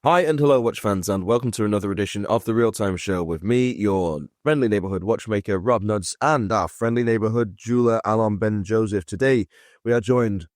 Hi and hello, watch fans, and welcome to another edition of the Real Time Show with me, your friendly neighborhood watchmaker, Rob Nuds, and our friendly neighborhood jeweler, Alon Ben Joseph. Today, we are joined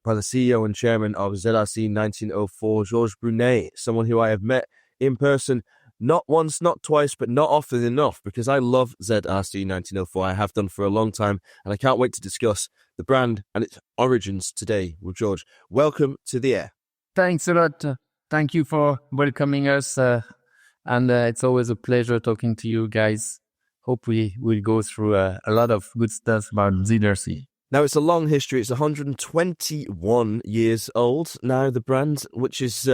by the CEO and chairman of ZRC 1904, Georges Brunet, someone who I have met in person not once, not twice, but not often enough, because I love ZRC 1904. I have done for a long time, and I can't wait to discuss the brand and its origins today with George. Welcome to the air. Thanks a lot. Thank you for welcoming us. And it's always a pleasure talking to you guys. Hope we will go through a lot of good stuff about ZRC. Now, it's a long history. It's 121 years old now, the brand, which is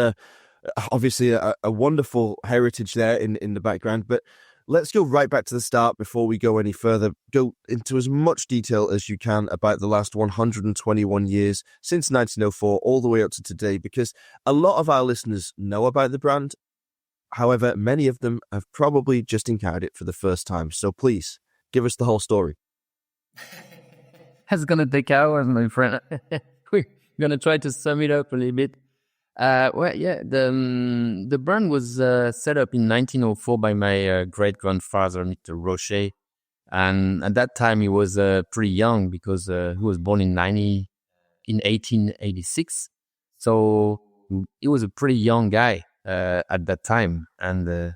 obviously a wonderful heritage there in the background. But let's go right back to the start before we go any further. Go into as much detail as you can about the last 121 years since 1904 all the way up to today, because a lot of our listeners know about the brand. However, many of them have probably just encountered it for the first time. So please, give us the whole story. It's going to take hours, my friend. We're going to try to sum it up a little bit. The brand was set up in 1904 by my great-grandfather, Mr. Rocher. And at that time, he was pretty young because he was born in 1886. So he was a pretty young guy at that time. And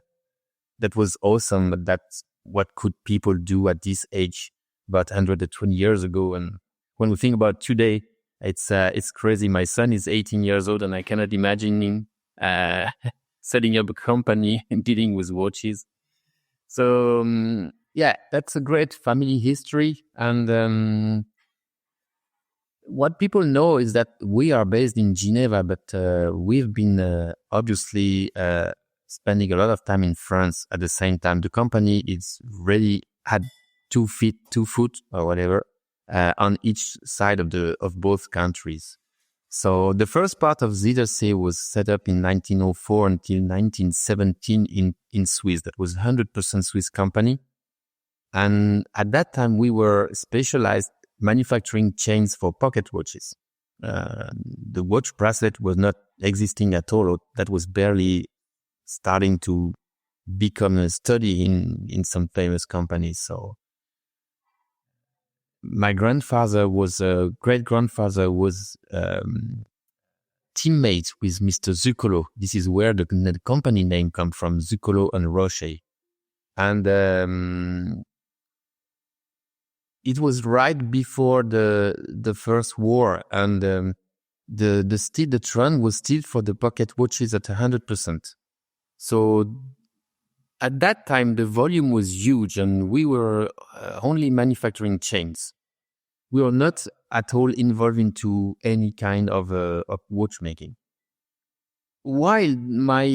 that was awesome. But that's what could people do at this age about 120 years ago. And when we think about today, it's crazy. My son is 18 years old, and I cannot imagine him setting up a company and dealing with watches. So, that's a great family history. And what people know is that we are based in Geneva, but we've been obviously spending a lot of time in France at the same time. The company is really had 2 foot or whatever on each side of both countries. So the first part of ZRC was set up in 1904 until 1917 in Swiss. That was 100% Swiss company. And at that time, we were specialized manufacturing chains for pocket watches. The watch bracelet was not existing at all. That was barely starting to become a study in some famous companies. So my great-grandfather was teammate with Mr. Zuccolo. This is where the company name comes from, Zuccolo and Rocher. And it was right before the First War, and the trend was still for the pocket watches at 100%. So at that time, the volume was huge, and we were only manufacturing chains. We were not at all involved into any kind of watchmaking. While my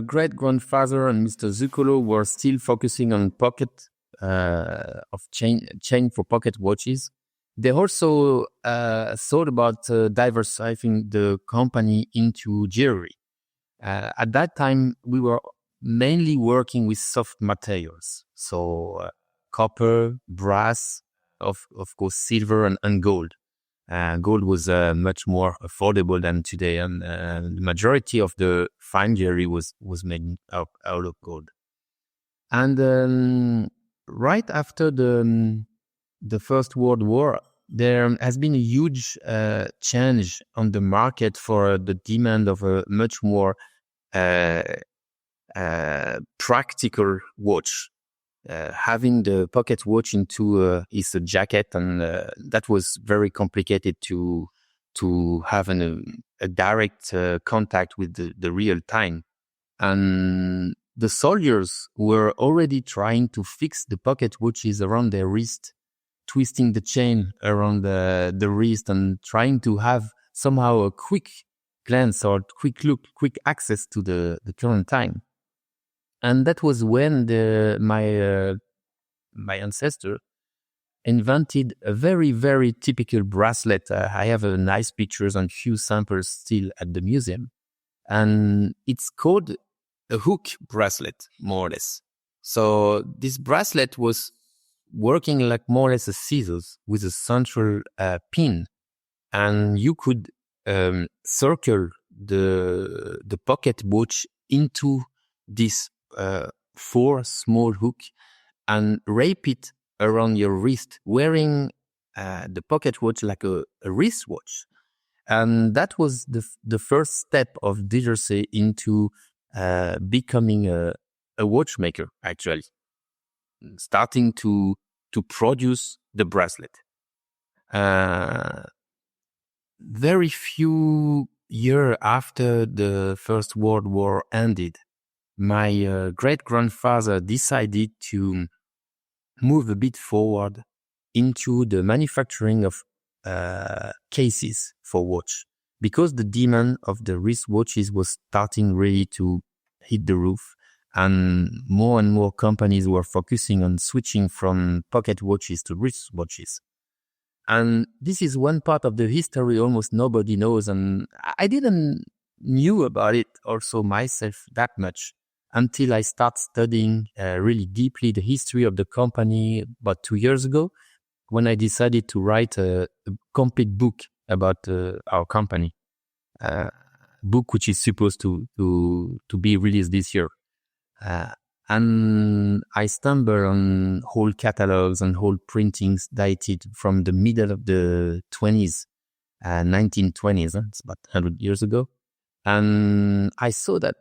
great-grandfather and Mr. Zuccolo were still focusing on pocket of chain for pocket watches, they also thought about diversifying the company into jewelry. At that time, we were mainly working with soft materials, so copper, brass, of course, silver and gold. Gold was much more affordable than today, and the majority of the fine jewelry was made out of gold. And right after the First World War, there has been a huge change on the market for the demand of a much more practical watch. Having the pocket watch into his jacket, and that was very complicated to have a direct contact with the real time. And the soldiers were already trying to fix the pocket watches around their wrist, twisting the chain around the wrist and trying to have somehow a quick glance or quick look, quick access to the current time. And that was when my ancestor invented a very, very typical bracelet. I have nice pictures and few samples still at the museum. And it's called a hook bracelet, more or less. So this bracelet was working like more or less a scissors with a central pin. And you could circle the pocket watch into this 4 small hook and wrap it around your wrist, wearing the pocket watch like a wristwatch. And that was the first step of ZRC into becoming a watchmaker, actually, starting to produce the bracelet. Very few years after the First World War ended, my great-grandfather decided to move a bit forward into the manufacturing of cases for watch, because the demand of the wristwatches was starting really to hit the roof, and more companies were focusing on switching from pocket watches to wristwatches. And this is one part of the history almost nobody knows, and I didn't knew about it also myself that much until I start studying really deeply the history of the company about 2 years ago, when I decided to write a complete book about our company, book which is supposed to be released this year. And I stumbled on whole catalogs and whole printings dated from the middle of the 1920s. It's about 100 years ago. And I saw that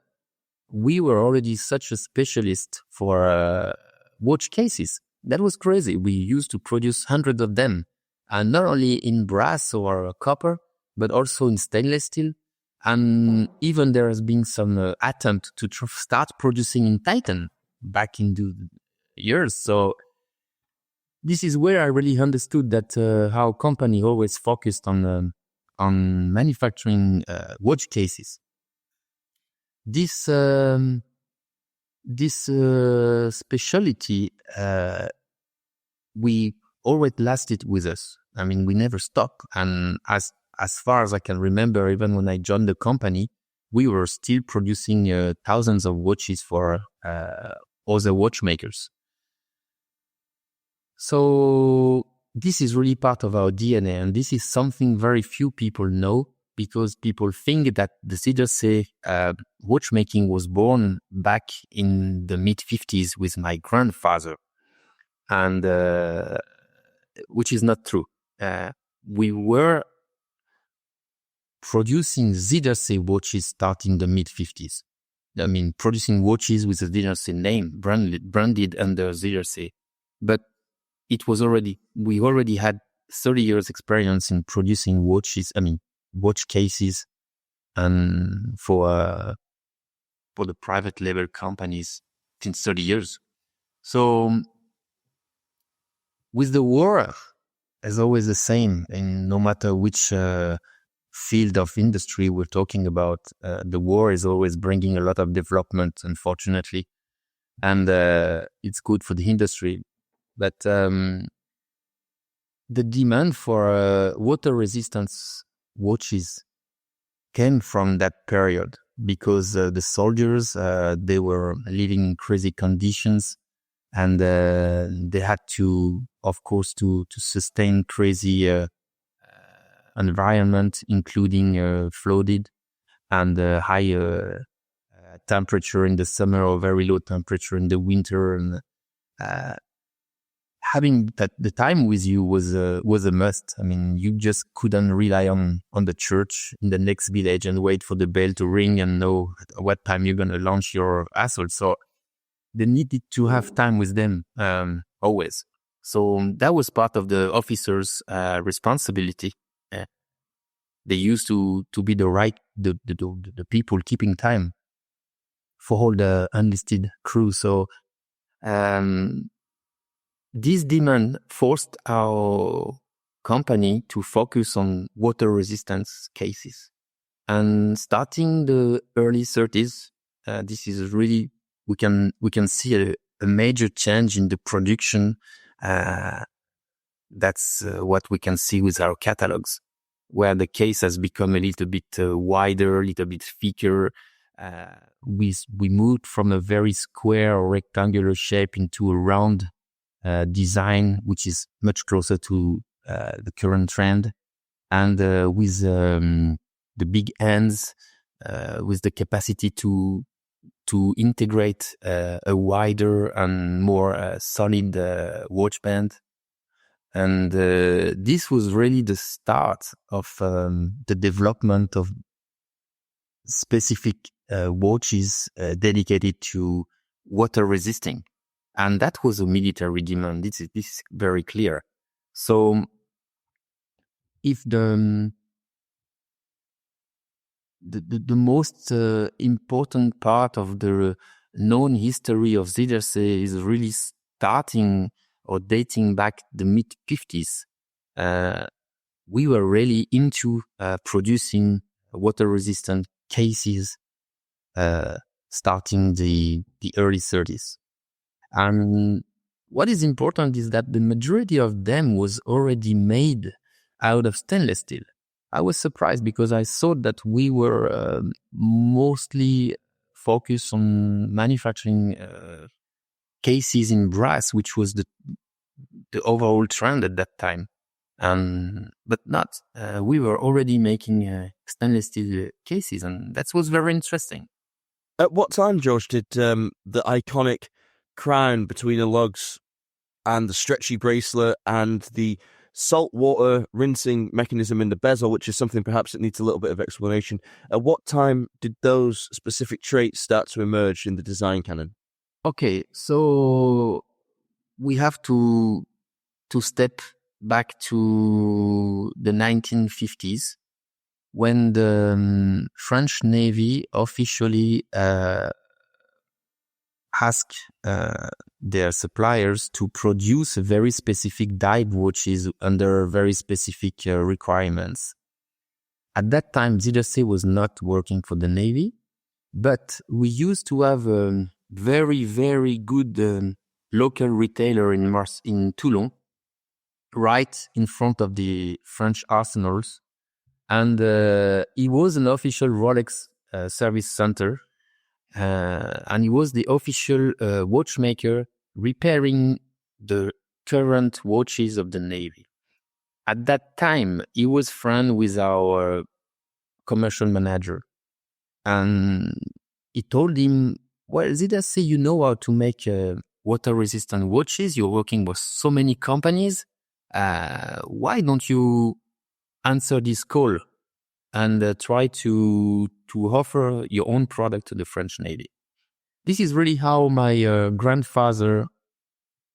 we were already such a specialist for watch cases. That was crazy. We used to produce hundreds of them, and not only in brass or copper, but also in stainless steel. And even there has been some attempt to start producing in Titan back in the years. So this is where I really understood that how company always focused on manufacturing watch cases. This specialty we always lasted with us. I mean, we never stopped. And as far as I can remember, even when I joined the company, we were still producing thousands of watches for other watchmakers. So this is really part of our DNA, and this is something very few people know, because people think that the ZRC watchmaking was born back in the mid-50s with my grandfather, and which is not true. We were producing ZRC watches starting the mid-50s. I mean, producing watches with a ZRC name, branded under ZRC. But we already had 30 years experience in producing watches, watch cases, and for the private label companies since 30 years. So with the war, as always the same, and no matter which field of industry we're talking about, the war is always bringing a lot of development, unfortunately, and it's good for the industry. But the demand for water resistance watches came from that period, because the soldiers, they were living in crazy conditions, and they had to, of course, to sustain crazy environment, including flooded and high temperature in the summer or very low temperature in the winter. And having the time with you was a must. I mean, you just couldn't rely on the church in the next village and wait for the bell to ring and know at what time you're going to launch your assault. So they needed to have time with them always. So that was part of the officers' responsibility. They used to be the people keeping time for all the enlisted crew. So this demand forced our company to focus on water resistance cases. And starting the early 30s, this is really, we can see a major change in the production. That's what we can see with our catalogs, where the case has become a little bit wider, a little bit thicker. We moved from a very square or rectangular shape into a round design, which is much closer to the current trend, and with the big ends, with the capacity to to integrate a wider and more solid watch band. And this was really the start of the development of specific watches dedicated to water resisting. And that was a military demand. This is very clear. So if the most important part of the known history of ZRC is really starting or dating back the mid-50s. We were really into producing water-resistant cases starting the early 30s. And what is important is that the majority of them was already made out of stainless steel. I was surprised because I thought that we were mostly focused on manufacturing cases in brass, which was the overall trend at that time. But not. We were already making stainless steel cases, and that was very interesting. At what time, George, did the iconic crown between the lugs and the stretchy bracelet and the saltwater rinsing mechanism in the bezel, which is something perhaps that needs a little bit of explanation, at what time did those specific traits start to emerge in the design canon? Okay, so we have to step back to the 1950s when the French Navy officially asked their suppliers to produce very specific dive watches under very specific requirements. At that time, ZRC was not working for the Navy, but we used to have a very, very good local retailer in Toulon, right in front of the French arsenals. And he was an official Rolex service center. And he was the official watchmaker repairing the current watches of the Navy. At that time, he was friend with our commercial manager. And he told him, well, ZRC, you know how to make water-resistant watches. You're working with so many companies. Why don't you answer this call and try to offer your own product to the French Navy? This is really how my grandfather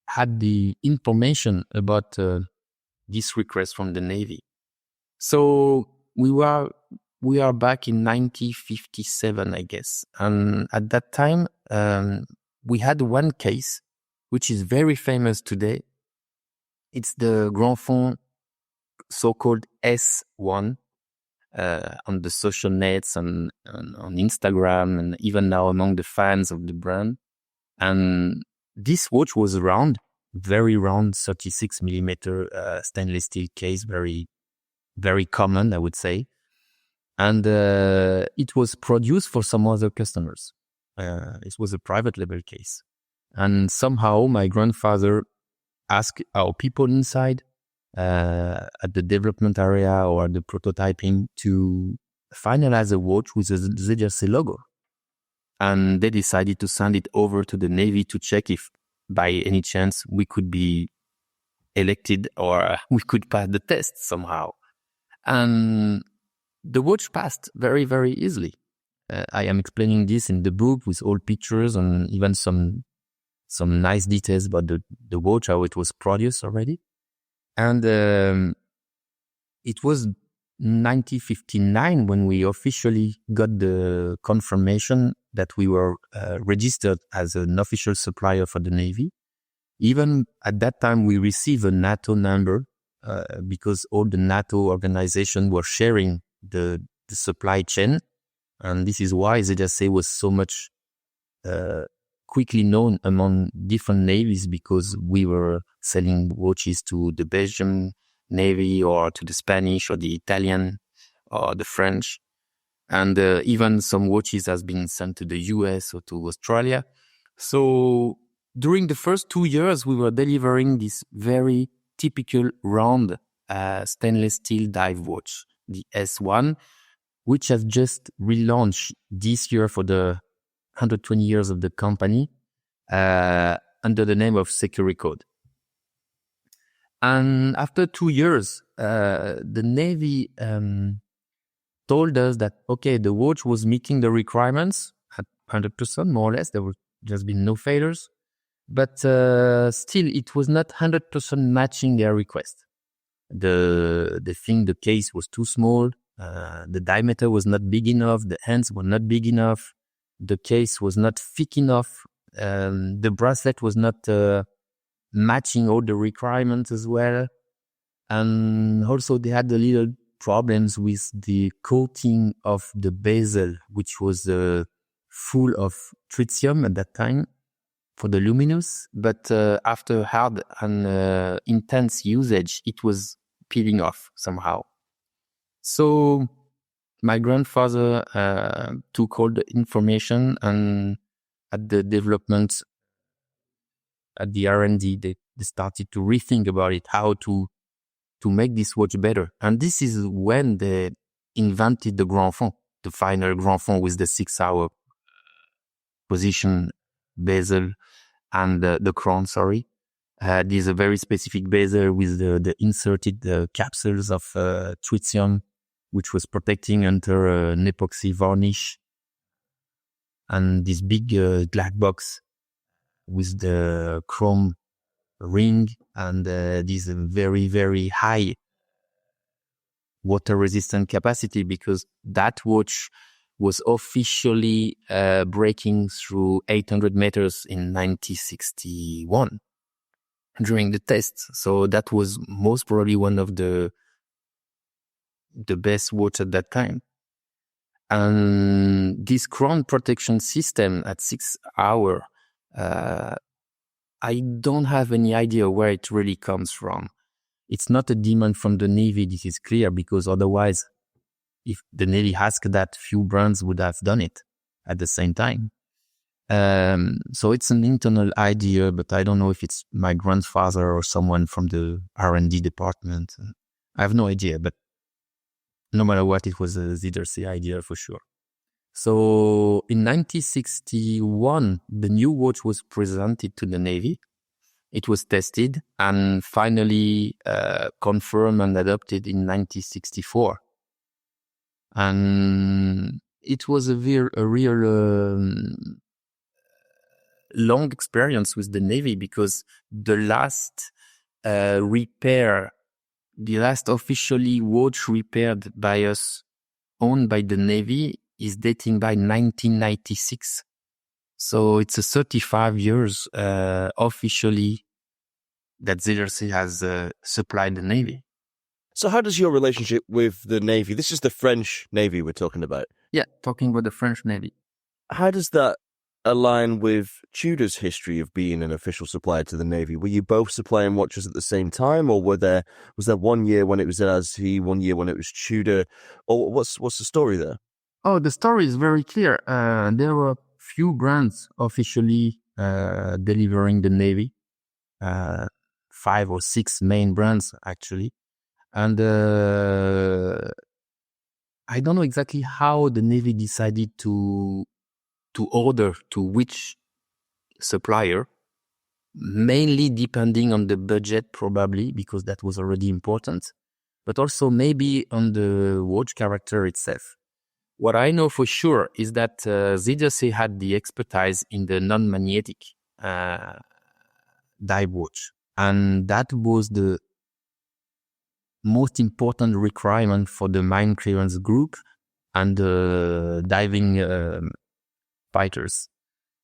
had the information about this request from the Navy. So we are back in 1957, I guess. And at that time, we had one case, which is very famous today. It's the Grand Fond so-called S1 on the social nets and on Instagram and even now among the fans of the brand. And this watch was round, very round, 36 millimeter stainless steel case, very, very common, I would say. And it was produced for some other customers. It was a private label case. And somehow my grandfather asked our people inside at the development area or the prototyping to finalize a watch with a ZRC logo. And they decided to send it over to the Navy to check if by any chance we could be elected or we could pass the test somehow. And the watch passed very, very easily. I am explaining this in the book with all pictures and even some nice details about the watch, how it was produced already. And it was 1959 when we officially got the confirmation that we were registered as an official supplier for the Navy. Even at that time, we received a NATO number because all the NATO organizations were sharing the supply chain. And this is why ZRC was so much quickly known among different navies, because we were selling watches to the Belgian Navy or to the Spanish or the Italian or the French. And even some watches has been sent to the US or to Australia. So during the first 2 years, we were delivering this very typical round stainless steel dive watch, the S1, which has just relaunched this year for the 120 years of the company under the name of Securicode. And after 2 years, the Navy told us that, okay, the watch was meeting the requirements at 100%, more or less. There were just been no failures. But still, it was not 100% matching their request. The case was too small. The diameter was not big enough. The hands were not big enough. The case was not thick enough. The bracelet was not matching all the requirements as well. And also they had a little problems with the coating of the bezel, which was full of tritium at that time for the luminous. But after hard and intense usage, it was peeling off somehow. So my grandfather took all the information, and at the development, at the R&D, they started to rethink about it, how to make this watch better. And this is when they invented the Grand Fond, the final Grand Fond with the 6-hour position bezel and the crown, sorry. This is a very specific bezel with the inserted capsules of tritium, which was protecting under an epoxy varnish. And this big black box with the chrome ring and this very, very high water resistant capacity, because that watch was officially breaking through 800 meters in 1961 during the tests. So that was most probably one of the best watch at that time. And this crown protection system at 6 hour, I don't have any idea where it really comes from. It's not a demand from the Navy, this is clear, because otherwise, if the Navy asked that, few brands would have done it at the same time. So it's an internal idea, but I don't know if it's my grandfather or someone from the R&D department. I have no idea, but no matter what, it was a ZRC idea for sure. So in 1961, the new watch was presented to the Navy. It was tested and finally confirmed and adopted in 1964. And it was a real long experience with the Navy, because the last repair, the last officially watch repaired by us, owned by the Navy, is dating by 1996. So it's a 35 years officially that ZRC has supplied the Navy. So how does your relationship with the Navy, this is the French Navy we're talking about. Yeah, talking about the French Navy. How does that align with Tudor's history of being an official supplier to the Navy? Were you both supplying watches at the same time, or was there 1 year when it was ZRC, 1 year when it was Tudor? Or what's the story there? Oh, the story is very clear. There were few brands officially delivering the Navy, 5 or 6 main brands actually. And I don't know exactly how the Navy decided to order to which supplier, mainly depending on the budget probably, because that was already important, but also maybe on the watch character itself. What I know for sure is that ZRC had the expertise in the non-magnetic dive watch, and that was the most important requirement for the mine clearance group and the diving fighters.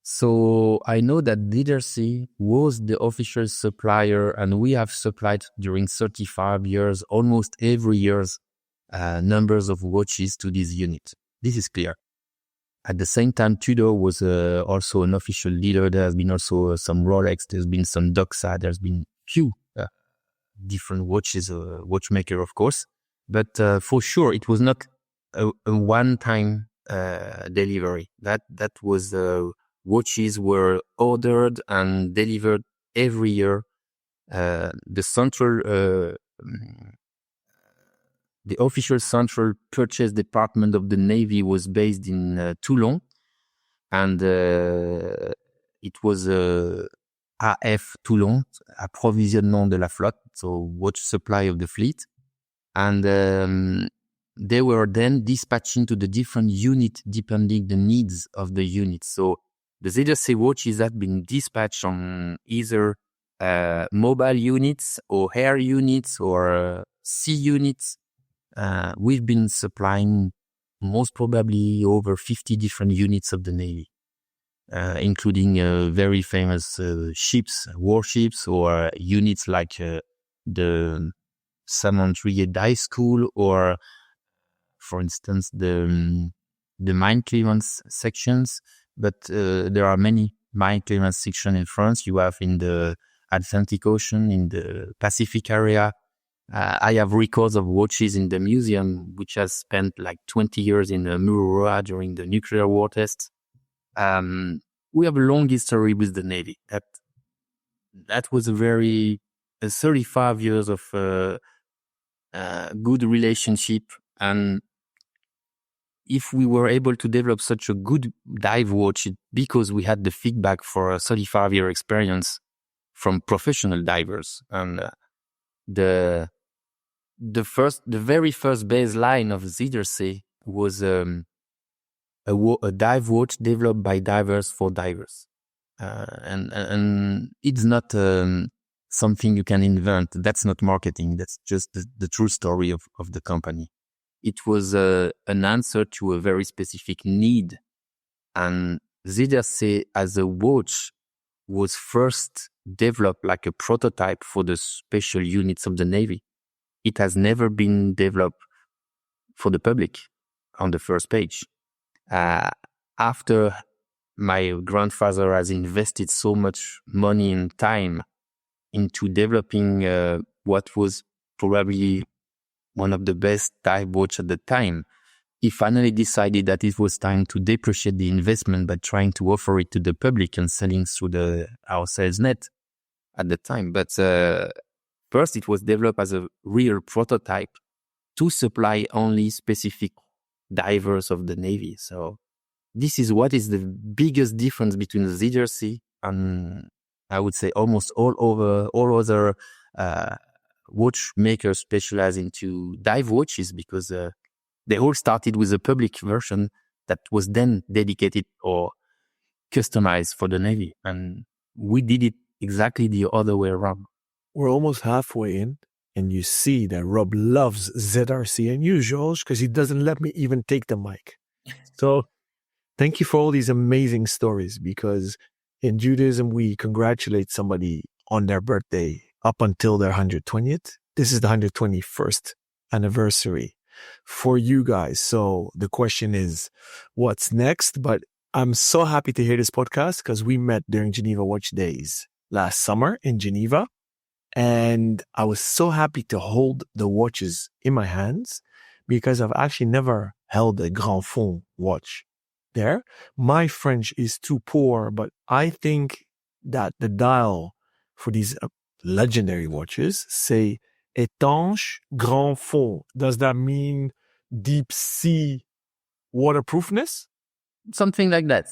So I know that ZRC was the official supplier, and we have supplied during 35 years, almost every year, numbers of watches to this unit. This is clear. At the same time, Tudor was also an official leader. There has been also some Rolex, there's been some Doxa, there's been few different watches, watchmaker, of course. But for sure, it was not a one-time delivery. That was watches were ordered and delivered every year. The official central purchase department of the Navy was based in Toulon, and it was AF Toulon, approvisionnement de la flotte, so watch supply of the fleet. And they were then dispatching to the different units depending the needs of the unit. So the ZRC watches have been dispatched on either mobile units or air units or sea units. We've been supplying most probably over 50 different units of the Navy, including very famous ships, warships, or units like the Samantry Dive School, or, for instance, the mine clearance sections. But there are many mine clearance sections in France. You have in the Atlantic Ocean, in the Pacific area. I have records of watches in the museum, which has spent like 20 years in Mururoa during the nuclear war tests. We have a long history with the Navy. That was a 35 years of good relationship. And if we were able to develop such a good dive watch, because we had the feedback for a 35-year experience from professional divers. And the very first baseline of ZRC was a dive watch developed by divers for divers. And it's not something you can invent. That's not marketing. That's just the true story of the company. It was an answer to a very specific need. And ZRC as a watch was first developed like a prototype for the special units of the Navy. It has never been developed for the public on the first page. After my grandfather has invested so much money and time into developing what was probably one of the best dive watch at the time, he finally decided that it was time to depreciate the investment by trying to offer it to the public and selling through our sales net at the time. But first, it was developed as a real prototype to supply only specific divers of the Navy. So this is what is the biggest difference between the ZRC and, I would say, almost all other watchmakers specialize into dive watches, because they all started with a public version that was then dedicated or customized for the Navy. And we did it exactly the other way around. We're almost halfway in, and you see that Rob loves ZRC and you, Georges, because he doesn't let me even take the mic. So thank you for all these amazing stories, because in Judaism, we congratulate somebody on their birthday up until their 120th. This is the 121st anniversary for you guys. So the question is, what's next? But I'm so happy to hear this podcast, because we met during Geneva Watch Days last summer in Geneva. And I was so happy to hold the watches in my hands, because I've actually never held a Grand Fond watch there. My French is too poor, but I think that the dial for these legendary watches say étanche Grand Fond. Does that mean deep sea waterproofness? Something like that.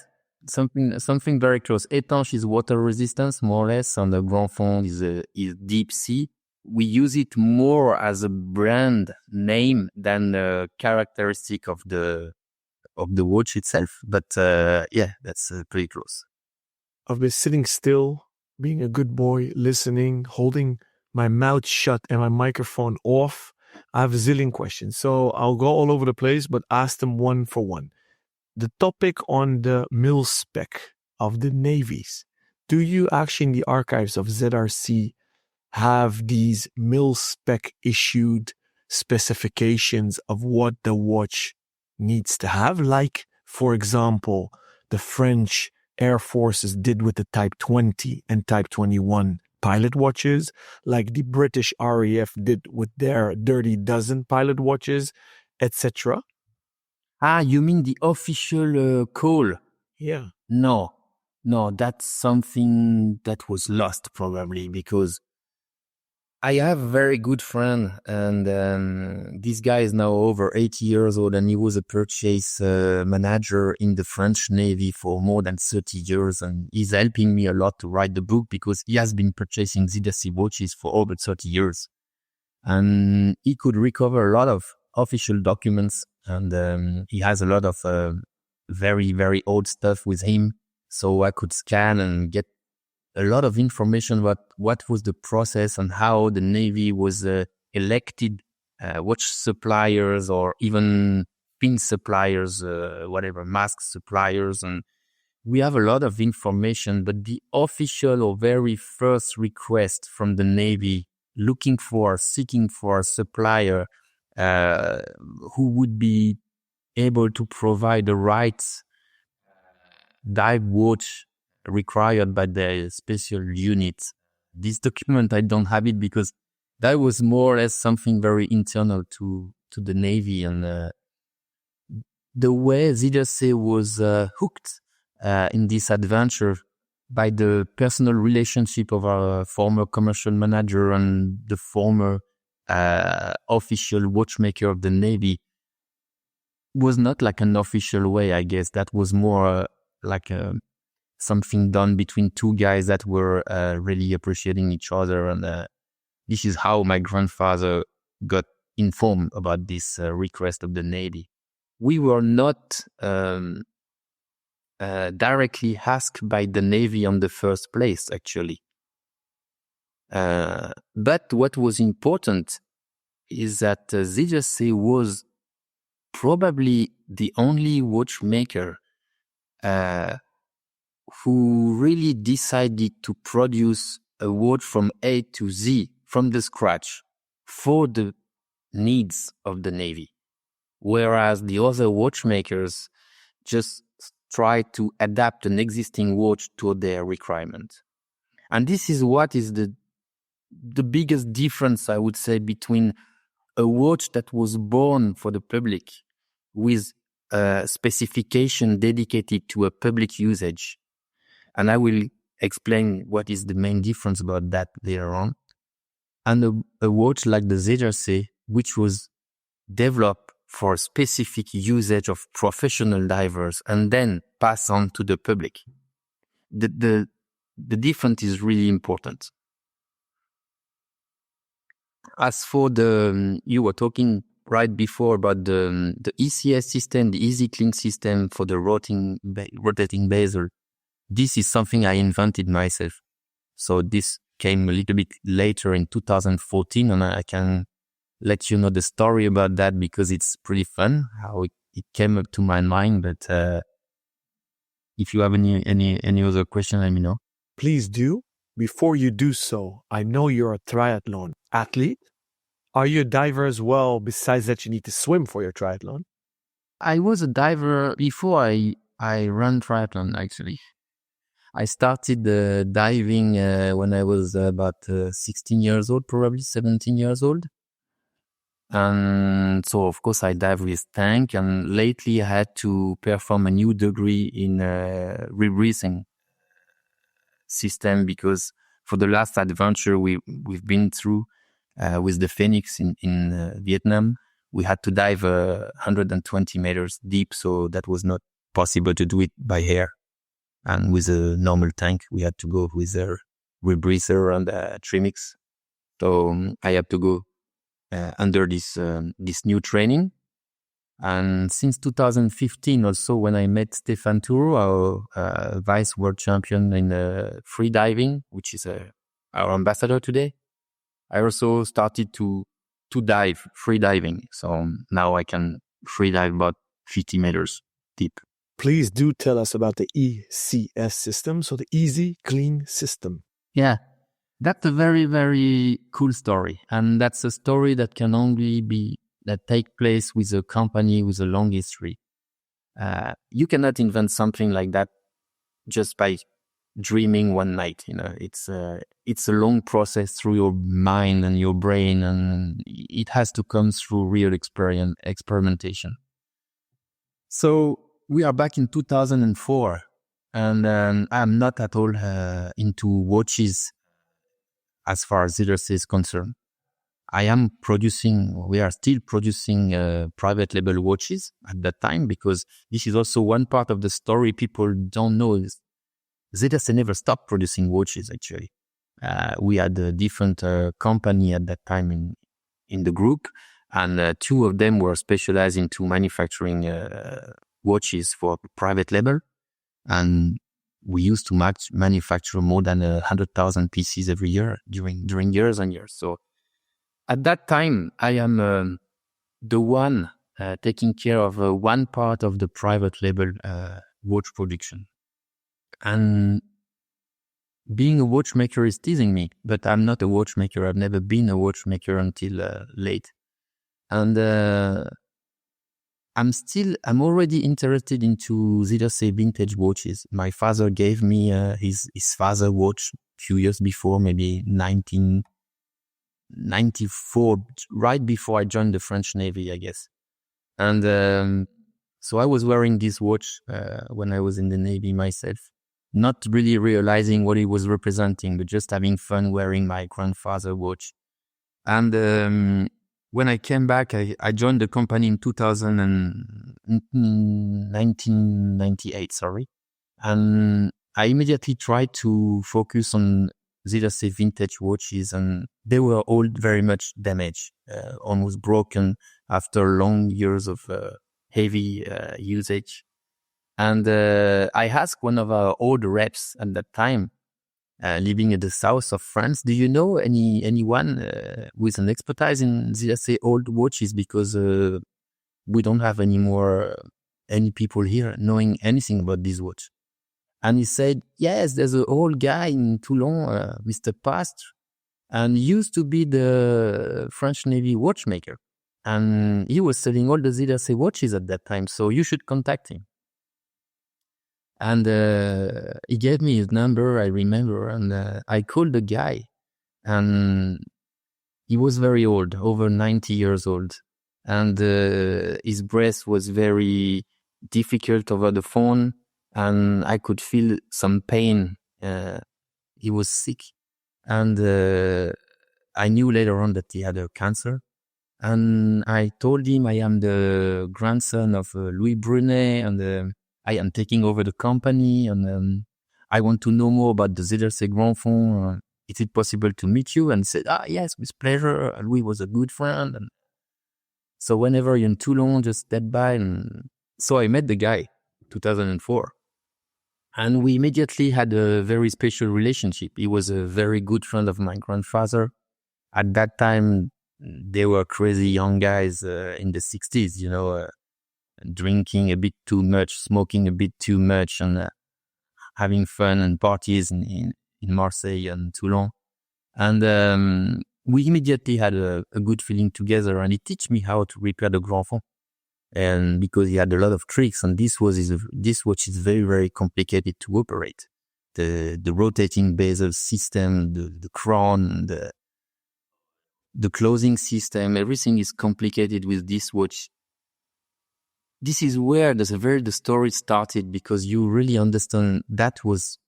Something very close. Étanche is water resistance, more or less, and the Grand Fond is deep sea. We use it more as a brand name than a characteristic of the watch itself. But yeah, that's pretty close. I've been sitting still, being a good boy, listening, holding my mouth shut and my microphone off. I have a zillion questions, so I'll go all over the place, but ask them one for one. The topic on the mil spec of the navies. Do you actually, in the archives of ZRC, have these mil spec issued specifications of what the watch needs to have? Like, for example, the French Air Forces did with the Type 20 and Type 21 pilot watches, like the British RAF did with their Dirty Dozen pilot watches, etc. You mean the official call? Yeah. No, that's something that was lost probably, because I have a very good friend, and this guy is now over 80 years old, and he was a purchase manager in the French Navy for more than 30 years, and he's helping me a lot to write the book because he has been purchasing ZRC watches for over 30 years. And he could recover a lot of official documents, and he has a lot of very, very old stuff with him. So I could scan and get a lot of information about what was the process and how the Navy was elected watch suppliers or even pin suppliers, whatever, mask suppliers. And we have a lot of information, but the official or very first request from the Navy seeking for a supplier who would be able to provide the right dive watch required by the special unit. This document, I don't have it because that was more or less something very internal to the Navy. And the way ZRC was hooked in this adventure by the personal relationship of our former commercial manager and the former official watchmaker of the Navy was not like an official way, I guess. That was more like something done between two guys that were really appreciating each other. And this is how my grandfather got informed about this request of the Navy. We were not directly asked by the Navy on the first place, actually. But what was important is that ZRC was probably the only watchmaker who really decided to produce a watch from A to Z, from the scratch, for the needs of the Navy. Whereas the other watchmakers just try to adapt an existing watch to their requirement. And this is what is the biggest difference, I would say, between a watch that was born for the public with a specification dedicated to a public usage. And I will explain what is the main difference about that later on. And a watch like the ZRC, which was developed for specific usage of professional divers and then pass on to the public. The difference is really important. As for you were talking right before about the ECS system, the Easy Clean system for the rotating bezel. This is something I invented myself. So this came a little bit later in 2014, and I can let you know the story about that because it's pretty fun how it came up to my mind. But if you have any other question, let me know. Please do. Before you do so, I know you're a triathlon athlete. Are you a diver as well, besides that you need to swim for your triathlon? I was a diver before I ran triathlon, actually. I started diving when I was about 16 years old, probably 17 years old. And so, of course, I dive with tank. And lately, I had to perform a new degree in rebreathing system because for the last adventure we've been through with the Phoenix in Vietnam, we had to dive 120 meters deep. So that was not possible to do it by air. And with a normal tank, we had to go with a rebreather and a trimix. So I had to go under this new training. And since 2015 also, when I met Stéphane Toureau, our vice world champion in free diving, which is our ambassador today, I also started to dive, free diving. So now I can free dive about 50 meters deep. Please do tell us about the ECS system, so the Easy Clean system. Yeah, that's a very, very cool story. And that's a story that can only take place with a company with a long history. You cannot invent something like that just by dreaming one night. It's a long process through your mind and your brain, and it has to come through real experimentation. So we are back in 2004, and I'm not at all into watches as far as ZRC is concerned. We are still producing private label watches at that time, because this is also one part of the story people don't know is ZRC never stopped producing watches, actually. We had a different company at that time in the group, and two of them were specialized into manufacturing watches for private label. And we used to manufacture more than 100,000 pieces every year during years and years. So at that time, I am the one taking care of one part of the private label watch production. And being a watchmaker is teasing me, but I'm not a watchmaker. I've never been a watchmaker until late. And I'm already interested into ZRC vintage watches. My father gave me his father watch a few years before, maybe 1994, right before I joined the French Navy, I guess. And so I was wearing this watch when I was in the Navy myself, not really realizing what it was representing, but just having fun wearing my grandfather's watch. And when I came back, I joined the company in 1998, and I immediately tried to focus on ZRC vintage watches, and they were all very much damaged, almost broken after long years of heavy usage. And I asked one of our old reps at that time, living in the south of France, do you know anyone with an expertise in ZRC old watches? Because we don't have any people here knowing anything about this watch. And he said, yes, there's an old guy in Toulon, Mr. Pastre, and he used to be the French Navy watchmaker. And he was selling all the ZRC watches at that time, so you should contact him. And he gave me his number, I remember, and I called the guy. And he was very old, over 90 years old. And his breath was very difficult over the phone. And I could feel some pain. He was sick. And I knew later on that he had a cancer. And I told him I am the grandson of Louis Brunet, and I am taking over the company, and I want to know more about the ZRC Grand Fond. Is it possible to meet you? And he said, yes, with pleasure. Louis was a good friend. And so whenever you're in Toulon, just step by. And so I met the guy, 2004. And we immediately had a very special relationship. He was a very good friend of my grandfather. At that time, they were crazy young guys in the 60s, drinking a bit too much, smoking a bit too much, and having fun and parties in Marseille and Toulon. And we immediately had a good feeling together, and he taught me how to repair the Grand Fond. And because he had a lot of tricks, and this watch is very, very complicated to operate. The rotating bezel system, the crown, the closing system, everything is complicated with this watch. This is where the story started, because you really understand that was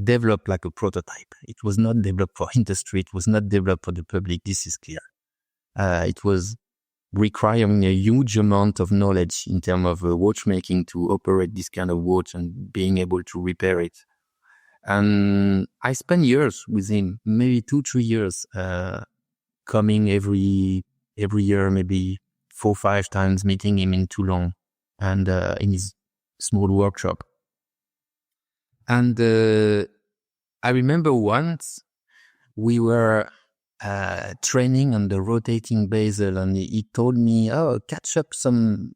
developed like a prototype. It was not developed for industry. It was not developed for the public. This is clear. It was requiring a huge amount of knowledge in terms of watchmaking to operate this kind of watch and being able to repair it. And I spent years with him, maybe 2-3 years, coming every year, maybe 4 or 5 times, meeting him in Toulon and in his small workshop. And I remember once we were training on the rotating bezel, and he told me, catch up some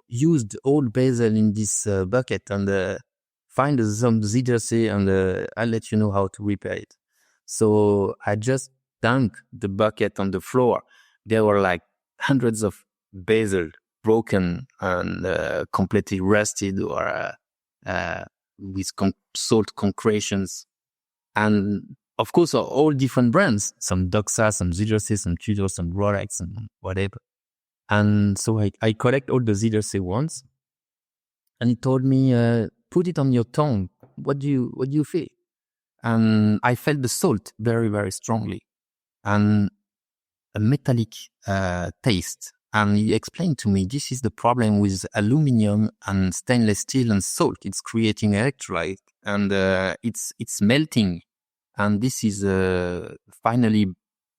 used old bezel in this bucket and find some ZRC, and I'll let you know how to repair it. So I just dumped the bucket on the floor. There were like hundreds of bezel broken and completely rusted or with salt concretions. And of course, all different brands, some Doxa, some ZRC, some Tudor, some Rolex, and whatever. And so I collect all the ZRC ones. And he told me, put it on your tongue. What do you feel? And I felt the salt very, very strongly. and a metallic taste. And he explained to me, this is the problem with aluminum and stainless steel and salt. It's creating electrolyte and it's melting. And this is finally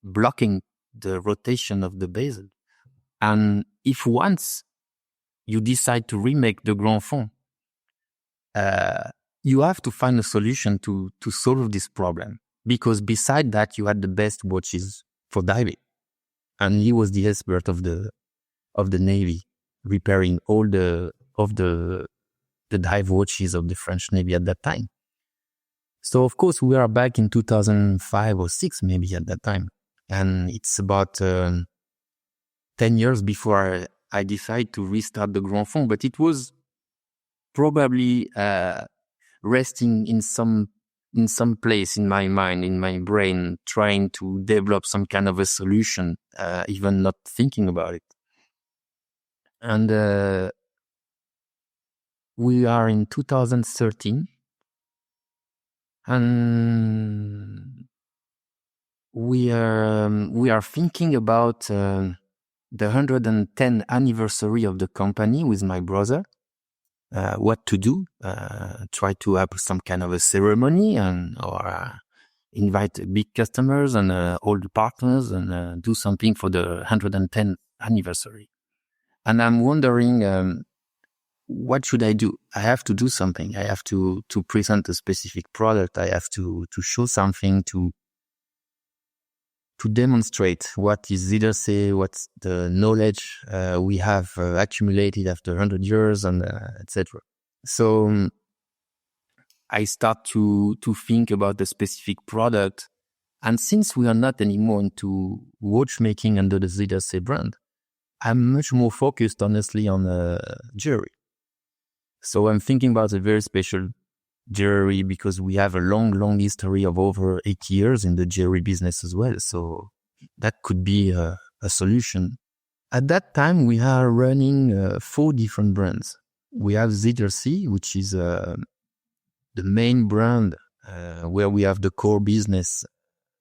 blocking the rotation of the bezel. And if once you decide to remake the Grand Fond, you have to find a solution to solve this problem. Because beside that, you had the best watches for diving. And he was the expert of the Navy, repairing all the dive watches of the French Navy at that time. So of course we are back in 2005 or 6 maybe at that time, and it's about 10 years before I decide to restart the Grand Fond. But it was probably resting in some place in my mind, in my brain, trying to develop some kind of a solution, even not thinking about it. And we are in 2013, and we are thinking about the 110th anniversary of the company with my brother. What to do? Try to have some kind of a ceremony or invite big customers and all the partners and do something for the 110th anniversary. And I'm wondering, what should I do? I have to do something. I have to present a specific product. I have to show something to demonstrate what is ZRC, what's the knowledge we have accumulated after 100 years, and etc. So I start to think about the specific product. And since we are not anymore into watchmaking under the ZRC brand, I'm much more focused, honestly, on jewelry. So I'm thinking about a very special jewelry because we have a long history of over 8 years in the jewelry business as well. So that could be a solution. At that time, we are running 4 different brands. We have ZRC, which is the main brand where we have the core business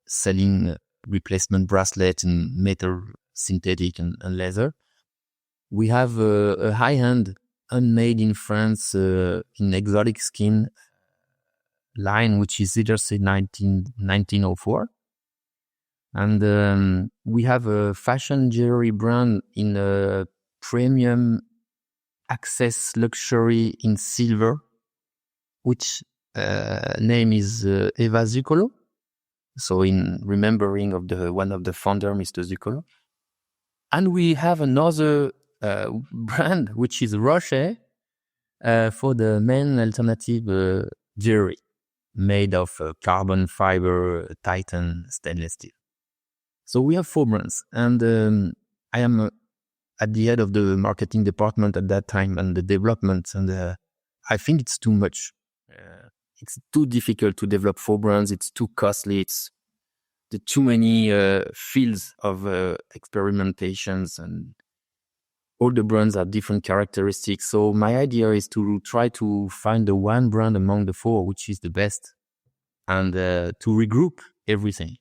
selling replacement bracelet in metal, synthetic, and leather. We have a high-end, unmade in France, in exotic skin line, which is ZRC 1904. And we have a fashion jewelry brand in a premium access luxury in silver, which name is Eva Zuccolo. So in remembering of one of the founder, Mr. Zuccolo. And we have another brand, which is Rocher, for the men alternative jewelry made of carbon fiber, Titan, stainless steel. So we have 4 brands, and I am at the head of the marketing department at that time and the development, and I think it's too much. It's too difficult to develop 4 brands. It's too costly. It's too many fields of experimentations, and all the brands have different characteristics. So my idea is to try to find the one brand among the 4, which is the best, and to regroup everything.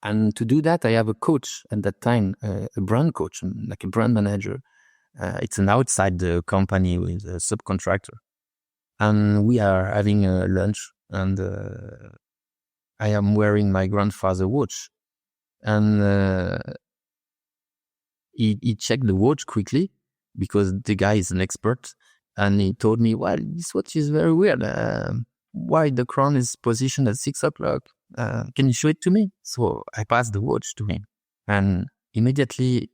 And to do that, I have a coach at that time, a brand coach, like a brand manager. It's an outside the company with a subcontractor. And we are having a lunch, and I am wearing my grandfather's watch. And he checked the watch quickly because the guy is an expert. And he told me, well, this watch is very weird. Why the crown is positioned at 6 o'clock? Can you show it to me? So I passed the watch to him. And immediately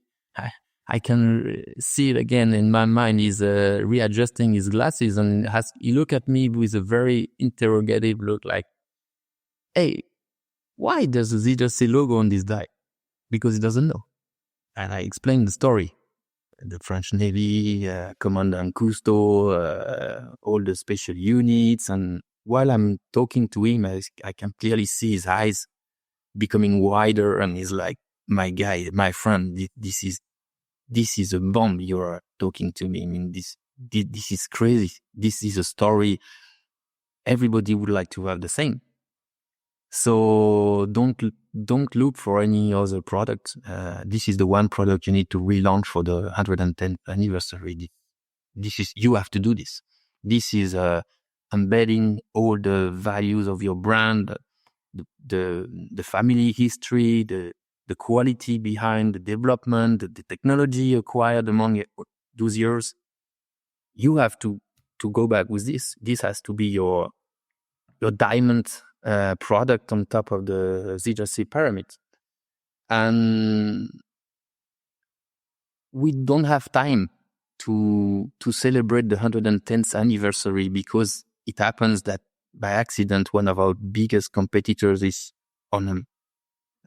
I can see it again in my mind. He's readjusting his glasses, and he looked at me with a very interrogative look like, hey, why does the ZRC logo on this die? Because he doesn't know. And I explained the story. The French Navy, Commandant Cousteau, all the special units. And while I'm talking to him, I can clearly see his eyes becoming wider. And he's like, my guy, my friend, this is a bomb you're talking to me. I mean, this is crazy. This is a story everybody would like to have the same. So don't look for any other product. This is the one product you need to relaunch for the 110th anniversary. This is, you have to do this. This is embedding all the values of your brand, the family history, the quality behind the development, the technology acquired among those years. You have to go back with this. This has to be your diamond product on top of the ZRC pyramid. And we don't have time to celebrate the 110th anniversary because it happens that by accident one of our biggest competitors is on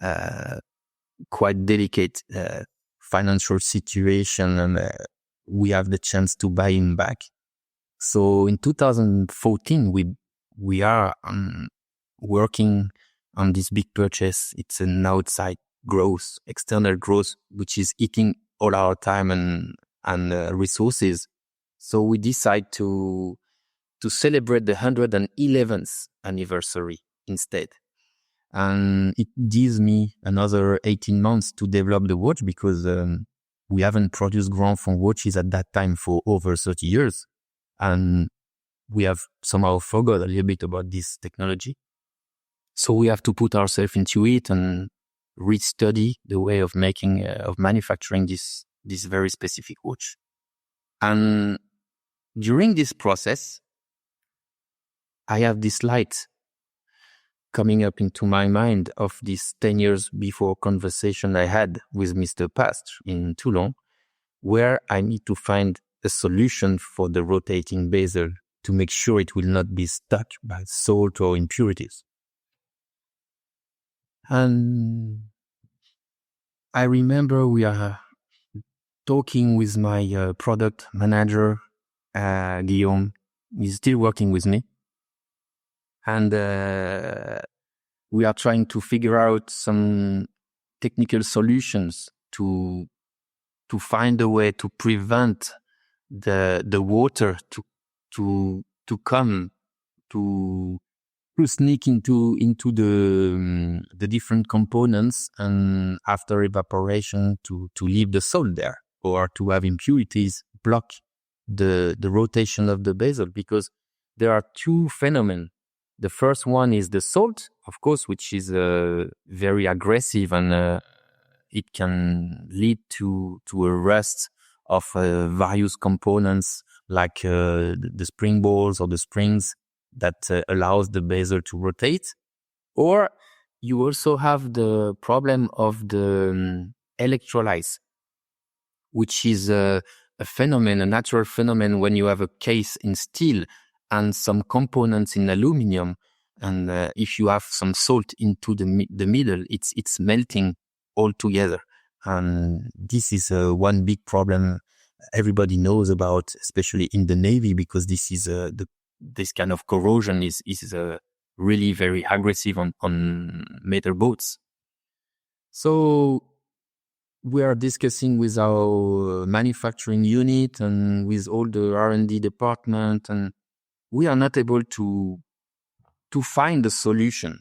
a quite delicate financial situation, and we have the chance to buy him back. So in 2014 we are working on this big purchase. It's an outside growth, external growth, which is eating all our time and resources. So we decide to celebrate the 111th anniversary instead. And it gives me another 18 months to develop the watch because we haven't produced Grand Fond watches at that time for over 30 years. And we have somehow forgot a little bit about this technology. So we have to put ourselves into it and restudy the way of making, of manufacturing this very specific watch. And during this process, I have this light coming up into my mind of this 10 years before conversation I had with Mr. Pastre in Toulon, where I need to find a solution for the rotating bezel to make sure it will not be stuck by salt or impurities. And I remember we are talking with my product manager, Guillaume. He's still working with me. And we are trying to figure out some technical solutions to find a way to prevent the water to come to sneak into the different components, and after evaporation to leave the salt there, or to have impurities block the rotation of the bezel, because there are two phenomena. The first one is the salt, of course, which is very aggressive, and it can lead to a rust of various components like the spring balls or the springs that allows the bezel to rotate. Or you also have the problem of the electrolytes, which is a phenomenon, a natural phenomenon when you have a case in steel and some components in aluminum, and if you have some salt into the middle, it's melting all together. And this is one big problem everybody knows about, especially in the Navy, because this is this kind of corrosion is really very aggressive on metal boats. So we are discussing with our manufacturing unit and with all the R&D department, and we are not able to find a solution.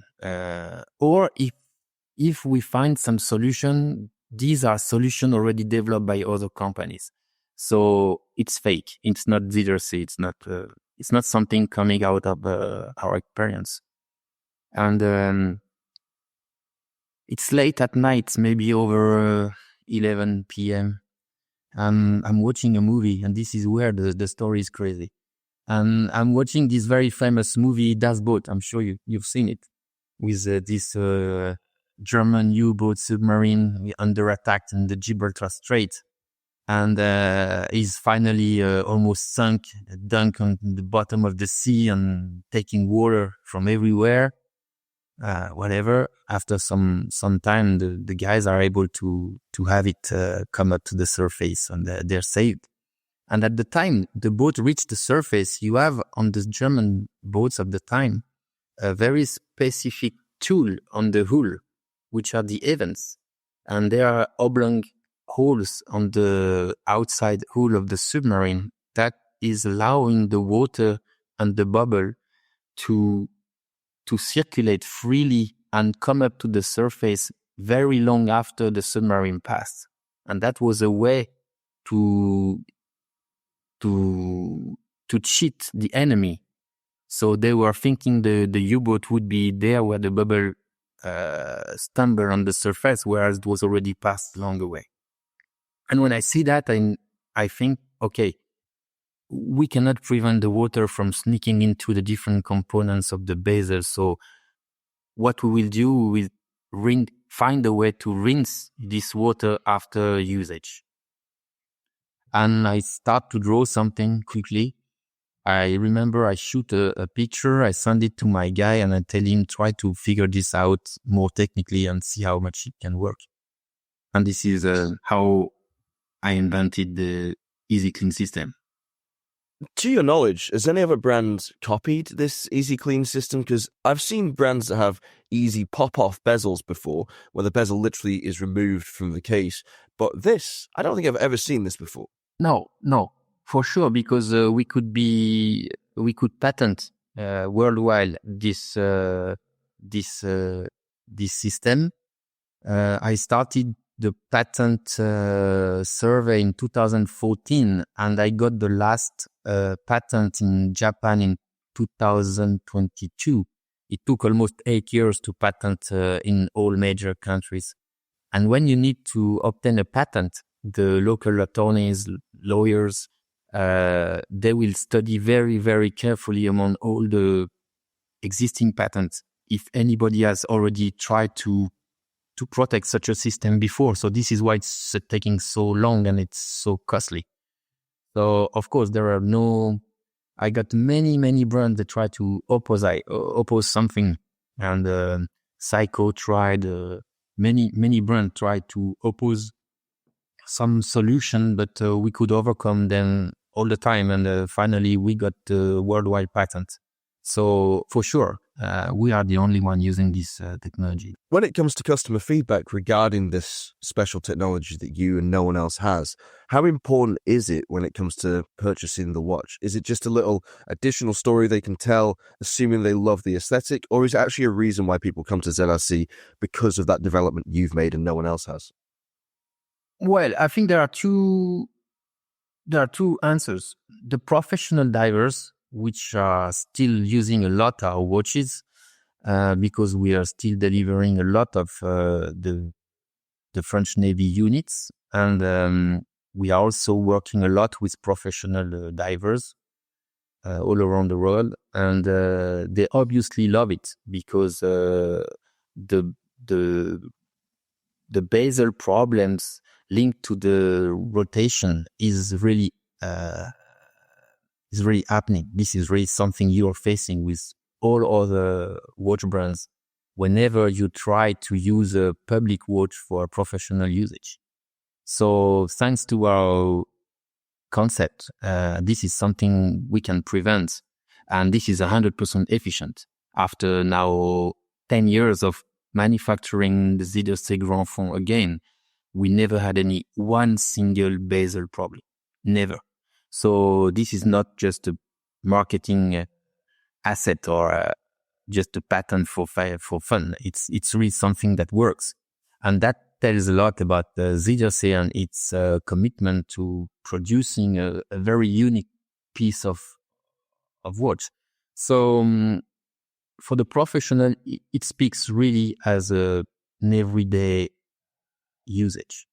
Or if we find some solution, these are solutions already developed by other companies. So it's fake. It's not ZRC. It's not something coming out of our experience. And it's late at night, maybe over 11 p.m. And I'm watching a movie, and this is where the story is crazy. And I'm watching this very famous movie, Das Boot. I'm sure you've seen it, with this German U-boat submarine under attack in the Gibraltar Strait. And he's finally almost dunk on the bottom of the sea and taking water from everywhere. Whatever. After some time, the guys are able to have it come up to the surface, and they're saved. And at the time the boat reached the surface, you have on the German boats of the time a very specific tool on the hull, which are the events, and there are oblong holes on the outside hull of the submarine that is allowing the water and the bubble to circulate freely and come up to the surface very long after the submarine passed. And that was a way to cheat the enemy. So they were thinking the U-boat would be there where the bubble stumbled on the surface, whereas it was already passed long away. And when I see that, I think, okay, we cannot prevent the water from sneaking into the different components of the bezel. So what we will do, we will find a way to rinse this water after usage. And I start to draw something quickly. I remember I shoot a picture, I send it to my guy, and I tell him, try to figure this out more technically and see how much it can work. And this is how I invented the Easy Clean system. To your knowledge, has any other brand copied this Easy Clean system? Because I've seen brands that have easy pop-off bezels before, where the bezel literally is removed from the case. But this, I don't think I've ever seen this before. No, for sure, because we could patent worldwide this system. I started the patent survey in 2014, and I got the last patent in Japan in 2022. It took almost 8 years to patent in all major countries. And when you need to obtain a patent, the local attorneys, lawyers, they will study very, very carefully among all the existing patents if anybody has already tried to protect such a system before. So this is why it's taking so long and it's so costly. So of course I got many brands that try to oppose something, and Psycho tried, many brands tried to oppose some solution, but we could overcome them all the time, and finally we got the worldwide patent. So for sure, we are the only one using this technology. When it comes to customer feedback regarding this special technology that you and no one else has, how important is it when it comes to purchasing the watch? Is it just a little additional story they can tell, assuming they love the aesthetic, or is it actually a reason why people come to ZRC because of that development you've made and no one else has? Well, I think there are two answers. The professional divers, which are still using a lot our watches, because we are still delivering a lot of the French Navy units, and we are also working a lot with professional divers all around the world, and they obviously love it because the bezel problems linked to the rotation is really happening. This is really something you are facing with all other watch brands whenever you try to use a public watch for professional usage. So thanks to our concept, this is something we can prevent, and this is 100% efficient. After now 10 years of manufacturing the ZRC Grand Fond again, we never had one single bezel problem. Never. So this is not just a marketing asset or just a patent for fun. It's really something that works. And that tells a lot about the ZRC and its commitment to producing a very unique piece of watch. So for the professional, it speaks really as an everyday usage.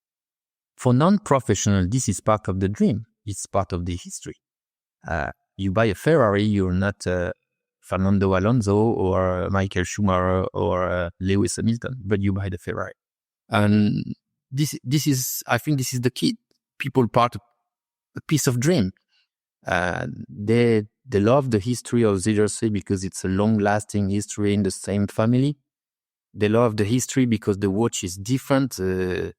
For non-professional, this is part of the dream. It's part of the history. You buy a Ferrari, you're not Fernando Alonso or Michael Schumacher or Lewis Hamilton, but you buy the Ferrari. And this is, I think this is the key. People part of a piece of dream. They love the history of ZRC because it's a long-lasting history in the same family. They love the history because the watch is different. The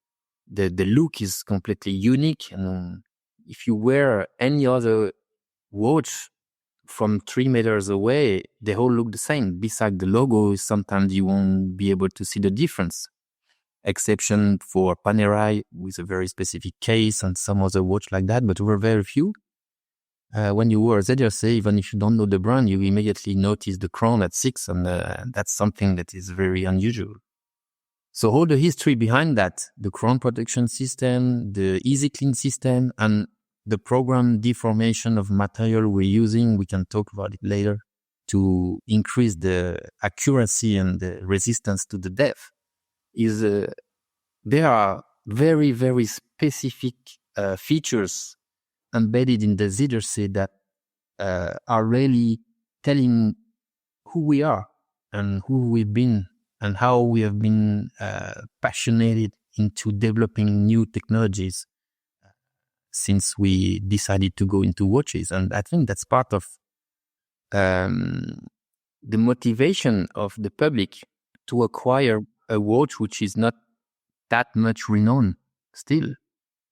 look is completely unique. And if you wear any other watch from 3 meters away, they all look the same. Besides the logo, sometimes you won't be able to see the difference. Exception for Panerai with a very specific case and some other watch like that, but there were very few. when you wear a ZRC, even if you don't know the brand, you immediately notice the crown at 6, and that's something that is very unusual. So all the history behind that, the crown protection system, the easy clean system, and the program deformation of material we're using, we can talk about it later, to increase the accuracy and the resistance to the depth, is there are very, very specific features embedded in the ZRC that are really telling who we are and who we've been and how we have been passionate into developing new technologies since we decided to go into watches. And I think that's part of the motivation of the public to acquire a watch which is not that much renowned still.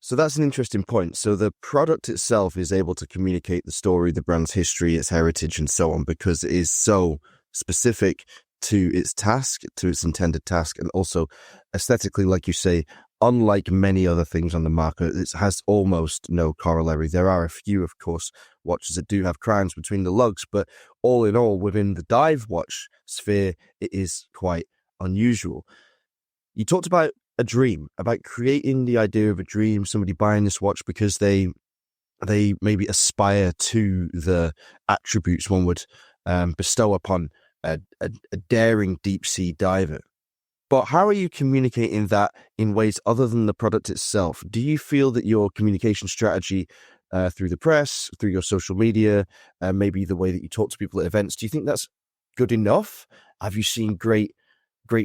So that's an interesting point. So the product itself is able to communicate the story, the brand's history, its heritage, and so on, because it is so specific to its task, to its intended task, and also aesthetically, like you say, unlike many other things on the market, it has almost no corollary. There are a few, of course, watches that do have crowns between the lugs, but all in all, within the dive watch sphere, it is quite unusual. You talked about a dream, about creating the idea of a dream, somebody buying this watch because they maybe aspire to the attributes one would bestow upon a daring deep sea diver. But how are you communicating that in ways other than the product itself? Do you feel that your communication strategy through the press, through your social media, maybe the way that you talk to people at events, do you think that's good enough? Have you seen great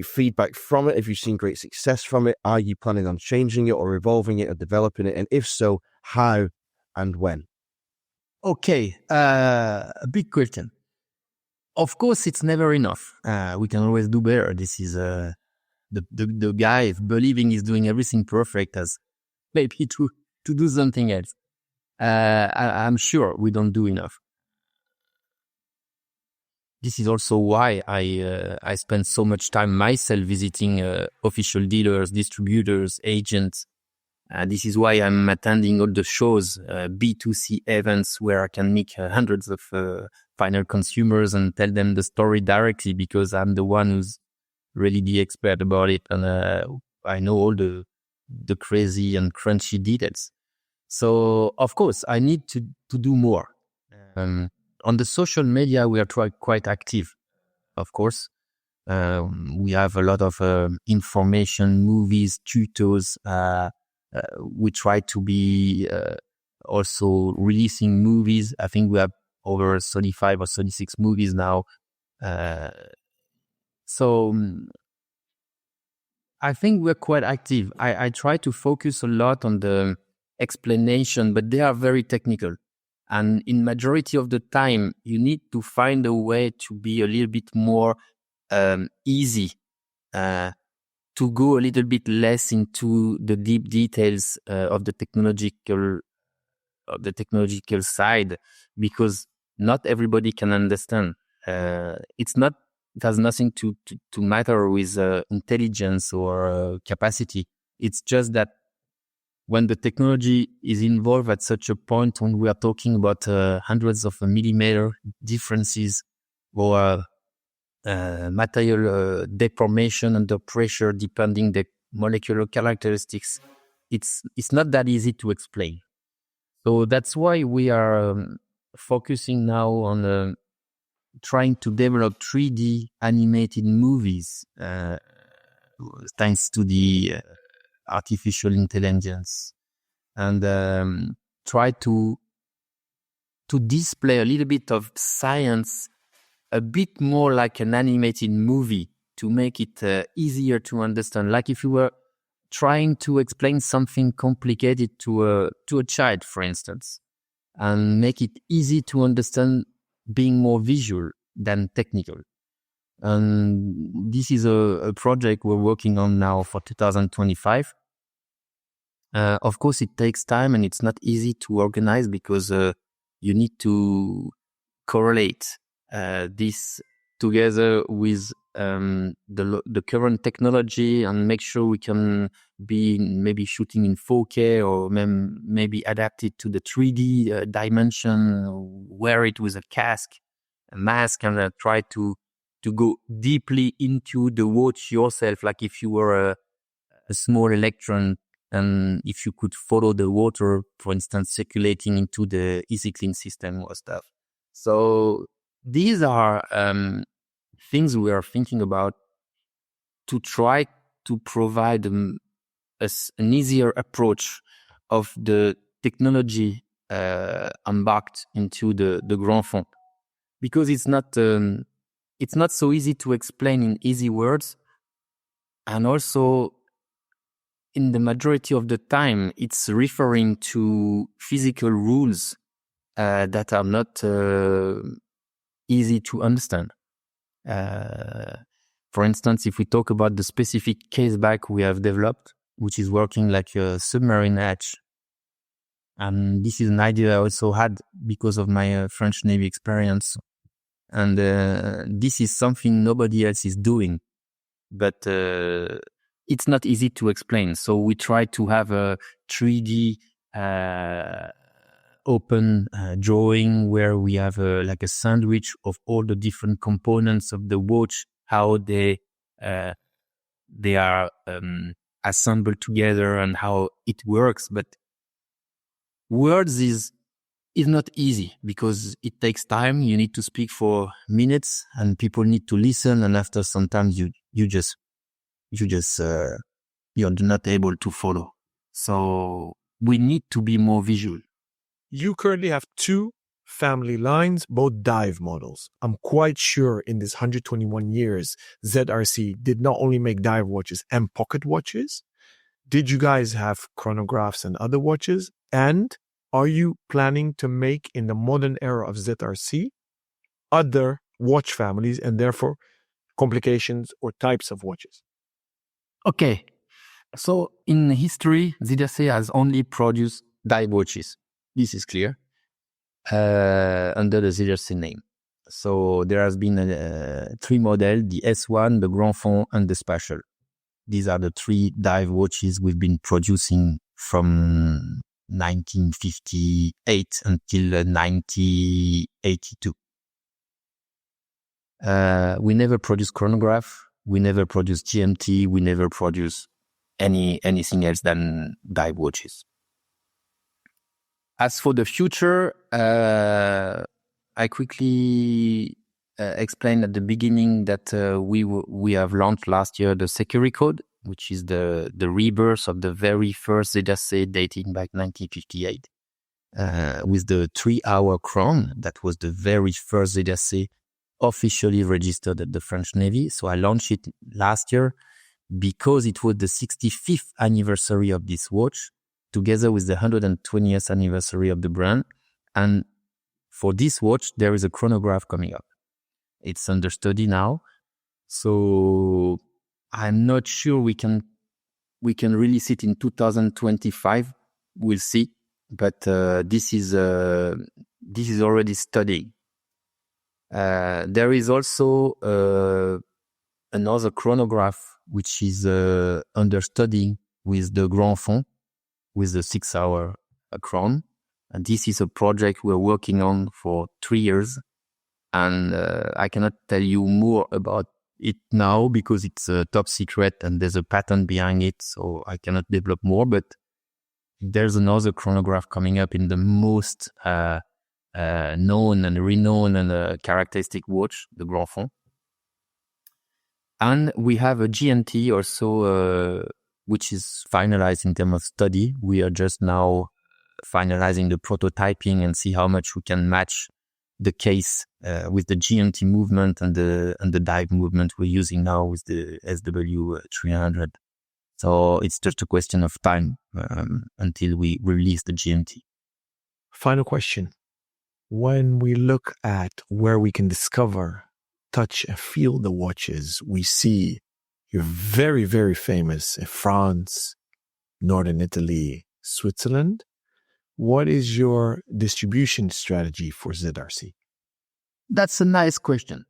feedback from it? Have you seen great success from it? Are you planning on changing it or evolving it or developing it? And if so, how and when? Okay, a big question. Of course, it's never enough. We can always do better. This is the guy believing he's doing everything perfect as maybe to do something else. I'm sure we don't do enough. This is also why I spend so much time myself visiting official dealers, distributors, agents. This is why I'm attending all the shows, B2C events where I can meet hundreds of final consumers and tell them the story directly, because I'm the one who's really the expert about it, and I know all the crazy and crunchy details. So of course I need to do more. On the social media we are quite active, of course. We have a lot of information, movies, tutors. We try to be also releasing movies. I think we have over 35 or 36 movies now. So I think we're quite active. I try to focus a lot on the explanation, but they are very technical. And in majority of the time, you need to find a way to be a little bit more easy, to go a little bit less into the deep details of the technological side, because not everybody can understand. It has nothing to matter with intelligence or capacity. It's just that when the technology is involved at such a point, when we are talking about hundreds of millimeter differences or material deformation under pressure, depending the molecular characteristics, it's not that easy to explain. So that's why we are focusing now on trying to develop 3D animated movies, thanks to the artificial intelligence, and try to display a little bit of science, a bit more like an animated movie, to make it easier to understand. Like if you were trying to explain something complicated to a child, for instance, and make it easy to understand, being more visual than technical. And this is a project we're working on now for 2025. Of course, it takes time and it's not easy to organize, because you need to correlate this together with the current technology and make sure we can be maybe shooting in 4K or maybe adapt it to the 3D dimension, wear it with a mask, and try to go deeply into the watch yourself, like if you were a small electron, and if you could follow the water, for instance, circulating into the easy clean system or stuff. So these are things we are thinking about to try to provide an easier approach of the technology embarked into the Grand Fond, because it's not so easy to explain in easy words, and also in the majority of the time it's referring to physical rules that are not easy to understand. For instance, if we talk about the specific case back we have developed, which is working like a submarine hatch, and this is an idea I also had because of my French Navy experience, and this is something nobody else is doing, but it's not easy to explain. So we try to have a 3D open drawing where we have like a sandwich of all the different components of the watch, how they are assembled together and how it works. But words is not easy because it takes time. You need to speak for minutes and people need to listen, and after sometimes you're not able to follow. So we need to be more visual. You currently have 2 family lines, both dive models. I'm quite sure in this 121 years, ZRC did not only make dive watches and pocket watches. Did you guys have chronographs and other watches? And are you planning to make, in the modern era of ZRC, other watch families and therefore complications or types of watches? Okay. So in history, ZRC has only produced dive watches. This is clear. Under the ZRC name. So there has been 3 models, the S1, the Grand Fond, and the Special. These are the 3 dive watches we've been producing from 1958 until 1982. We never produced chronograph. We never produced GMT. We never produced anything else than dive watches. As for the future, I quickly explained at the beginning that we have launched last year the Security Code, which is the rebirth of the very first ZRC dating back 1958, with the 3-hour chron. That was the very first ZRC officially registered at the French Navy. So I launched it last year because it was the 65th anniversary of this watch, together with the 120th anniversary of the brand. And for this watch, there is a chronograph coming up. It's under study now. So I'm not sure we can release it in 2025. We'll see. But this is already studying. There is also another chronograph which is under studying with the Grand Fond, with the 6-hour chron. And this is a project we're working on for 3 years. And I cannot tell you more about it now because it's top secret and there's a patent behind it. So I cannot develop more, but there's another chronograph coming up in the most known and renowned and characteristic watch, the Grand Fond. And we have a GMT also, which is finalized in terms of study. We are just now finalizing the prototyping and see how much we can match the case with the GMT movement and the dive movement we're using now with the SW300. So it's just a question of time until we release the GMT. Final question. When we look at where we can discover, touch, and feel the watches, we see you're very, very famous in France, Northern Italy, Switzerland. What is your distribution strategy for ZRC? That's a nice question.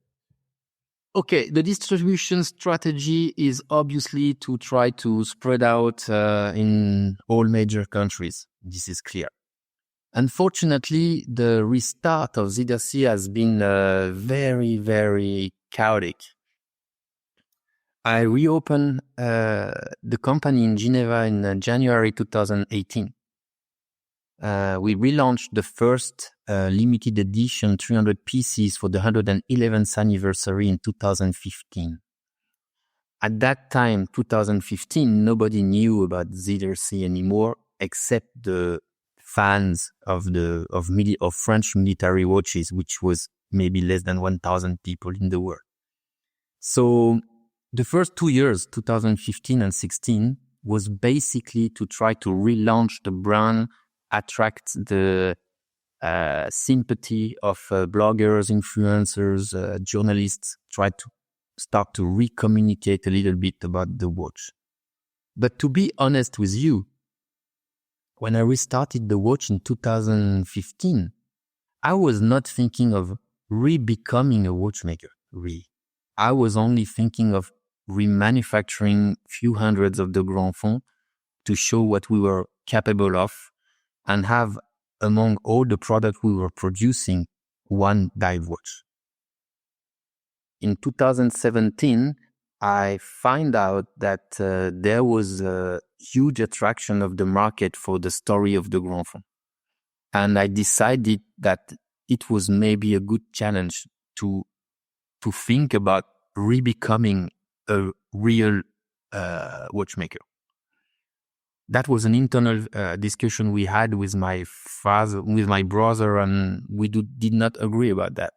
Okay, the distribution strategy is obviously to try to spread out in all major countries. This is clear. Unfortunately, the restart of ZRC has been very, very chaotic. I reopened the company in Geneva in January 2018. We relaunched the first limited edition 300 pieces for the 111th anniversary in 2015. At that time, 2015, nobody knew about ZRC anymore except the fans of French military watches, which was maybe less than 1,000 people in the world. So the first 2 years, 2015 and 16, was basically to try to relaunch the brand, attract the sympathy of bloggers, influencers, journalists, try to start to re-communicate a little bit about the watch. But to be honest with you, when I restarted the watch in 2015, I was not thinking of re-becoming a watchmaker, really. I was only thinking of remanufacturing few hundreds of the Grand Fond to show what we were capable of and have, among all the products we were producing, one dive watch. In 2017, I find out that there was a huge attraction of the market for the story of the Grand Fond. And I decided that it was maybe a good challenge to think about re-becoming a real watchmaker. That was an internal discussion we had with my brother, and we did not agree about that.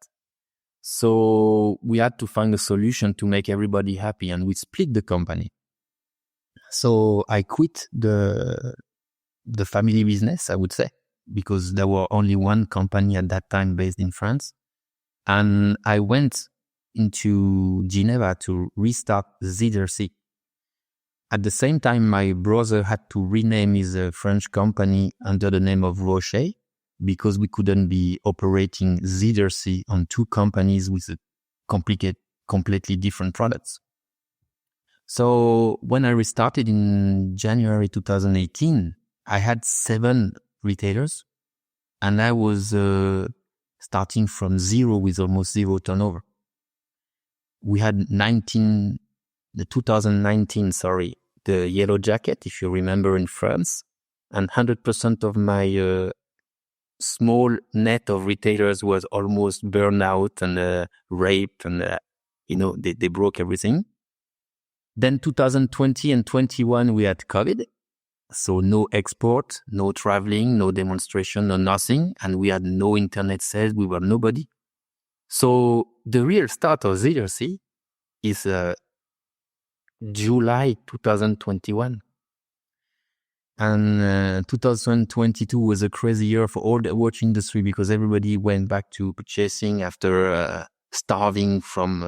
So we had to find a solution to make everybody happy, and we split the company. So I quit the family business, I would say, because there were only one company at that time based in France. And I went into Geneva to restart ZRC. At the same time, my brother had to rename his French company under the name of Rocher, because we couldn't be operating ZRC on two companies with completely different products. So when I restarted in January 2018, I had 7 retailers, and I was starting from zero with almost zero turnover. We had 2019, the yellow jacket, if you remember, in France, and 100% of my small net of retailers was almost burned out and raped, and they broke everything. Then 2020 and 21, we had COVID. So no export, no traveling, no demonstration, no nothing. And we had no internet sales. We were nobody. So the real start of ZRC is July 2021. And 2022 was a crazy year for all the watch industry, because everybody went back to purchasing after starving from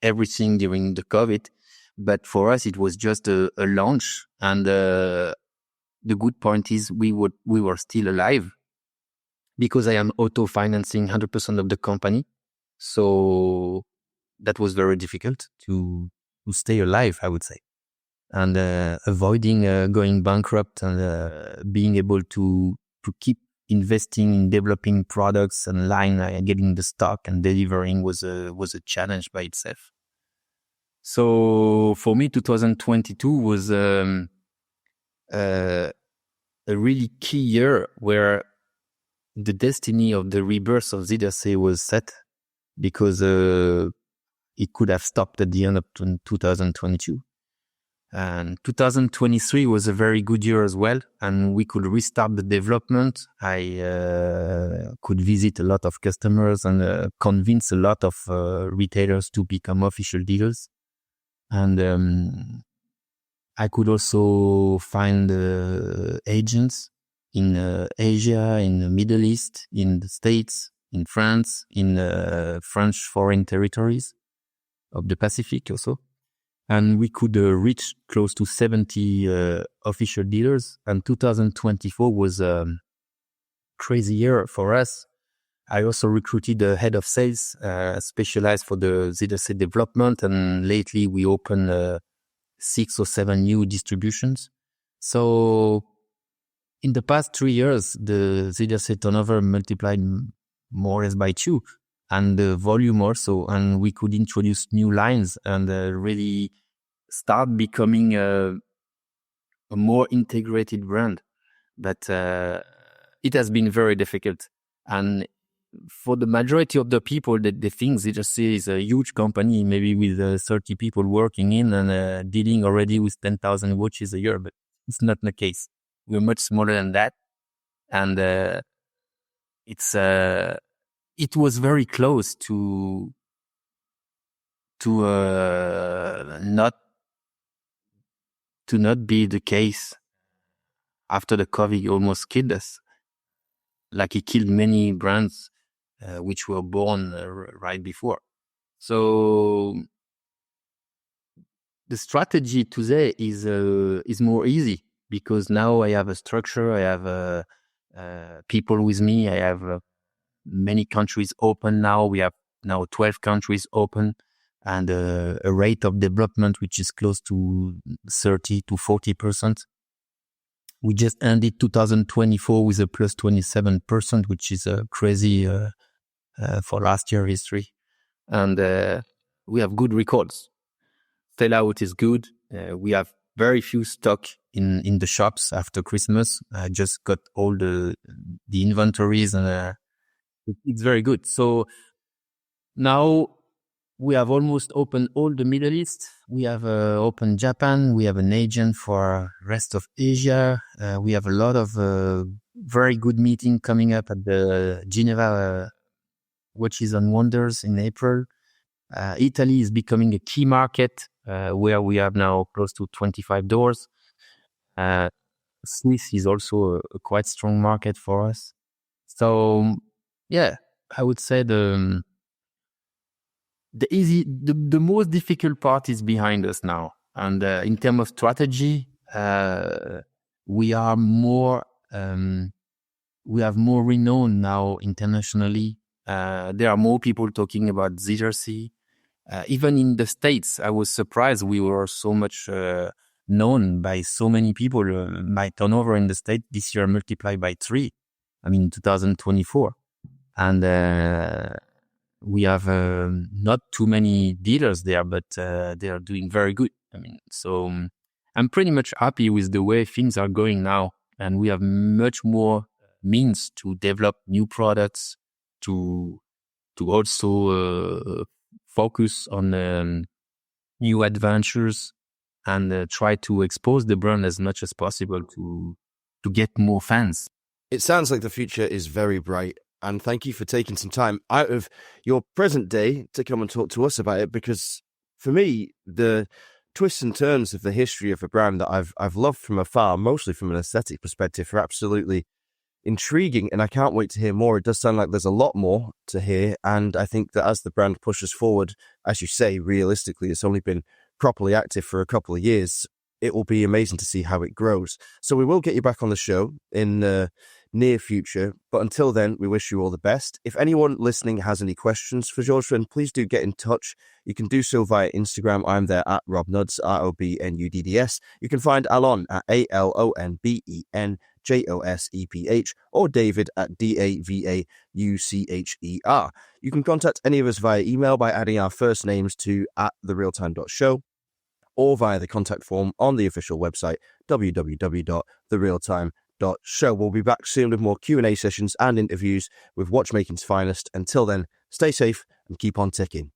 everything during the COVID. But for us, it was just a launch. And the good point is we were still alive, because I am auto-financing 100% of the company. So that was very difficult to stay alive, I would say. And avoiding going bankrupt and being able to keep investing in developing products and line, getting the stock and delivering was a challenge by itself. So for me, 2022 was a really key year where the destiny of the rebirth of ZRC was set, because it could have stopped at the end of 2022. And 2023 was a very good year as well, and we could restart the development. I could visit a lot of customers and convince a lot of retailers to become official dealers. And I could also find agents in Asia, in the Middle East, in the States, in France, in French foreign territories of the Pacific also. And we could reach close to 70 official dealers. And 2024 was a crazy year for us. I also recruited a head of sales, specialized for the ZRC development. And lately we opened 6 or 7 new distributions. So in the past 3 years, the ZRC turnover multiplied more or less by 2, and the volume also. And we could introduce new lines and really start becoming a more integrated brand. But it has been very difficult. And for the majority of the people, they think ZRC is a huge company, maybe with 30 people working in and dealing already with 10,000 watches a year. But it's not the case. We're much smaller than that. And it was very close to not be the case after the COVID almost killed us. Like it killed many brands which were born right before. So the strategy today is more easy, because now I have a structure, I have people with me, I have many countries open now. We have now 12 countries open, and a rate of development which is close to 30 to 40%. We just ended 2024 with a plus 27%, which is crazy for last year history. And we have good records. Sellout is good. We have very few stock in the shops after Christmas. I just got all the inventories, and it's very good. So now we have almost opened all the Middle East. We have opened Japan. We have an agent for rest of Asia. We have a lot of very good meeting coming up at the Geneva Watches and Wonders in April. Italy is becoming a key market where we have now close to 25 doors. Swiss is also a quite strong market for us. So yeah, I would say the most difficult part is behind us now. And in terms of strategy, we are more renowned now internationally. There are more people talking about ZRC. Even in the States, I was surprised we were so much known by so many people. My turnover in the States this year multiplied by 3. 2024. And we have not too many dealers there, but they are doing very good. So I'm pretty much happy with the way things are going now. And we have much more means to develop new products, to also focus on new adventures, and try to expose the brand as much as possible to get more fans. It sounds like the future is very bright, and thank you for taking some time out of your present day to come and talk to us about it, because for me, the twists and turns of the history of a brand that I've loved from afar, mostly from an aesthetic perspective, are absolutely intriguing, and I can't wait to hear more. It does sound like there's a lot more to hear, and I think that as the brand pushes forward, as you say, realistically, it's only been properly active for a couple of years. It will be amazing to see how it grows. So we will get you back on the show in the near future, but until then, we wish you all the best. If anyone listening has any questions for Georges, then please do get in touch. You can do so via Instagram. I'm there at RobNuds, ROBNUDDS. You can find Alon at ALONBENJOSEPH, or David at DAVAUCHER. You can contact any of us via email by adding our first names to @therealtime.show, or via the contact form on the official website, www.therealtime.show. We'll be back soon with more Q&A sessions and interviews with watchmaking's finest. Until then, stay safe and keep on ticking.